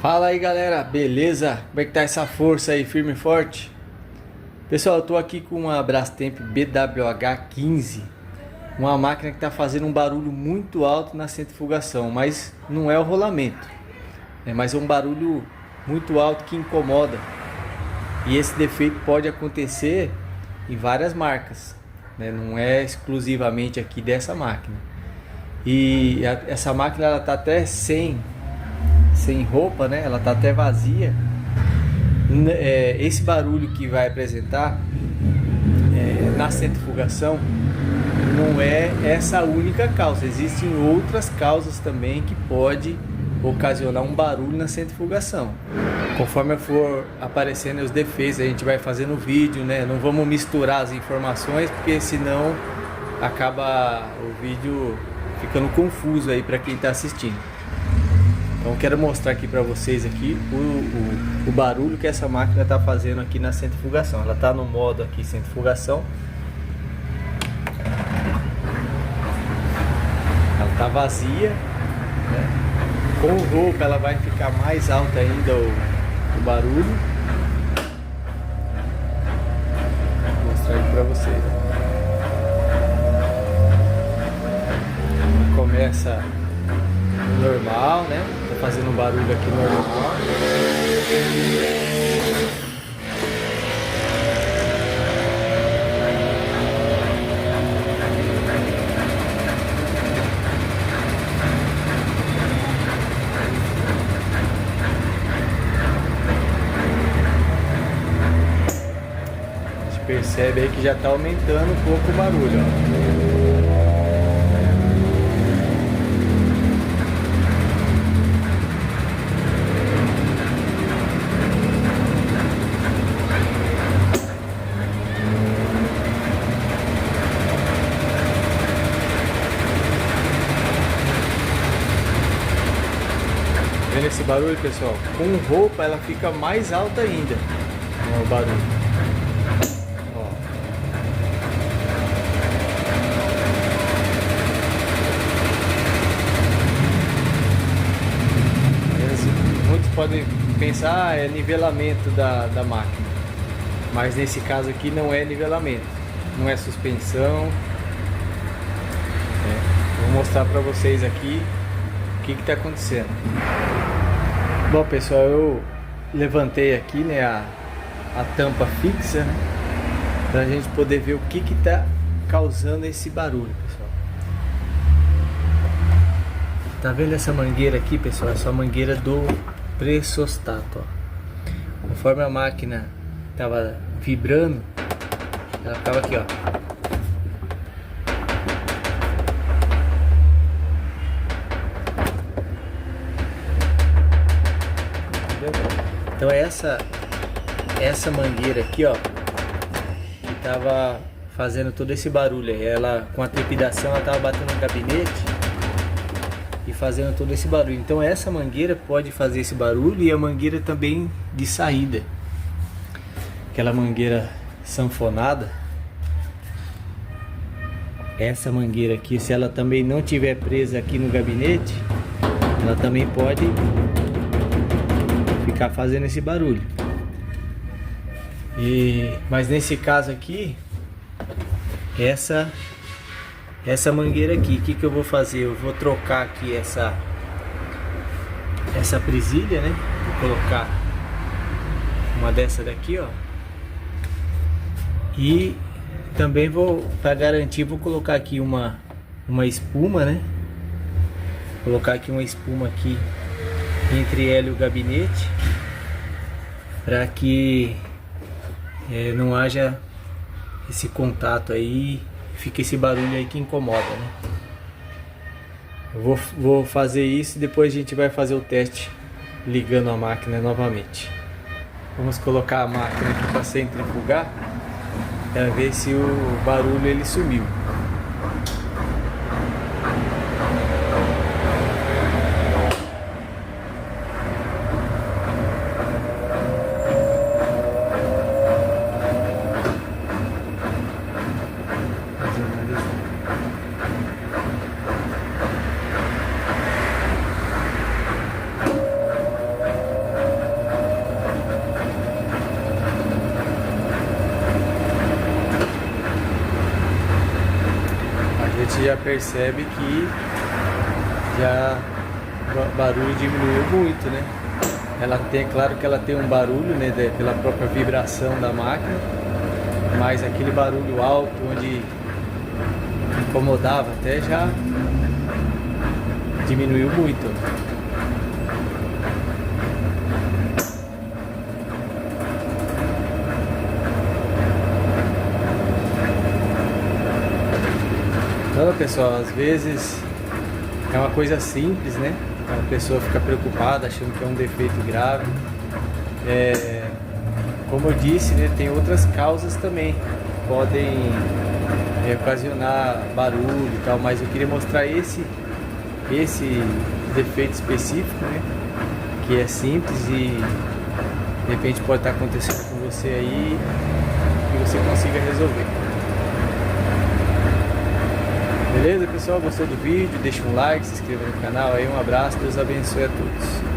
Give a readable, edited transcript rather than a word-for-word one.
Fala aí galera, beleza? Como é que tá essa força aí, firme e forte? Pessoal, eu tô aqui com uma Brastemp BWH15, uma máquina que tá fazendo um barulho muito alto na centrifugação, mas não é o rolamento, mas é um barulho muito alto que incomoda. E esse defeito pode acontecer em várias marcas, né? Não é exclusivamente aqui dessa máquina. E essa máquina ela tá até sem roupa, né? Ela tá até vazia. Esse barulho que vai apresentar na centrifugação não é essa única causa. Existem outras causas também que pode ocasionar um barulho na centrifugação. Conforme for aparecendo os defeitos, a gente vai fazendo vídeo, né? Não vamos misturar as informações, porque senão acaba o vídeo ficando confuso aí para quem está assistindo. Então quero mostrar aqui para vocês aqui o barulho que essa máquina está fazendo aqui na centrifugação. Ela está no modo aqui centrifugação. Ela está vazia, né? Com o roupa ela vai ficar mais alta ainda o barulho. Vou mostrar aqui para vocês. Começa normal, né? Tá fazendo um barulho aqui normal. A gente percebe aí que já tá aumentando um pouco o barulho, ó. Vendo esse barulho, pessoal? Com roupa ela fica mais alta ainda. Ó, o barulho. Ó. Muitos podem pensar é nivelamento da máquina, mas nesse caso aqui não é nivelamento, não é suspensão. Vou mostrar para vocês aqui o que está acontecendo. Bom, pessoal, eu levantei aqui, né, a tampa fixa, né, para a gente poder ver o que está causando esse barulho, pessoal. Tá vendo essa mangueira aqui, pessoal? Essa mangueira do pressostato, ó. Conforme a máquina estava vibrando, ela ficava aqui, ó. Então essa mangueira aqui, ó, que tava fazendo todo esse barulho aí. Ela, com a trepidação, ela tava batendo no gabinete e fazendo todo esse barulho. Então essa mangueira pode fazer esse barulho, e a mangueira também de saída, aquela mangueira sanfonada. Essa mangueira aqui, se ela também não tiver presa aqui no gabinete, ela também pode ficar fazendo esse barulho. Mas nesse caso aqui, essa mangueira aqui, o que eu vou fazer? Eu vou trocar aqui essa presilha, né? Vou colocar uma dessa daqui, ó. E também vou, para garantir, vou colocar aqui uma espuma, né? Vou colocar aqui uma espuma aqui entre ela e o gabinete, para que não haja esse contato aí, fica esse barulho aí que incomoda, né? Eu vou fazer isso e depois a gente vai fazer o teste ligando a máquina novamente. Vamos colocar a máquina aqui para centrifugar, para ver se o barulho ele sumiu. gente já percebe que já o barulho diminuiu muito, né? Ela tem, claro que ela tem um barulho, né, pela própria vibração da máquina, mas aquele barulho alto onde incomodava até já diminuiu muito. Então, pessoal, às vezes é uma coisa simples, né? A pessoa fica preocupada achando que é um defeito grave. Como eu disse, né, tem outras causas também que podem ocasionar barulho e tal, mas eu queria mostrar esse defeito específico, né, que é simples e de repente pode estar acontecendo com você aí e você consiga resolver. Beleza, pessoal? Gostou do vídeo? Deixa um like, se inscreva no canal aí, um abraço, Deus abençoe a todos.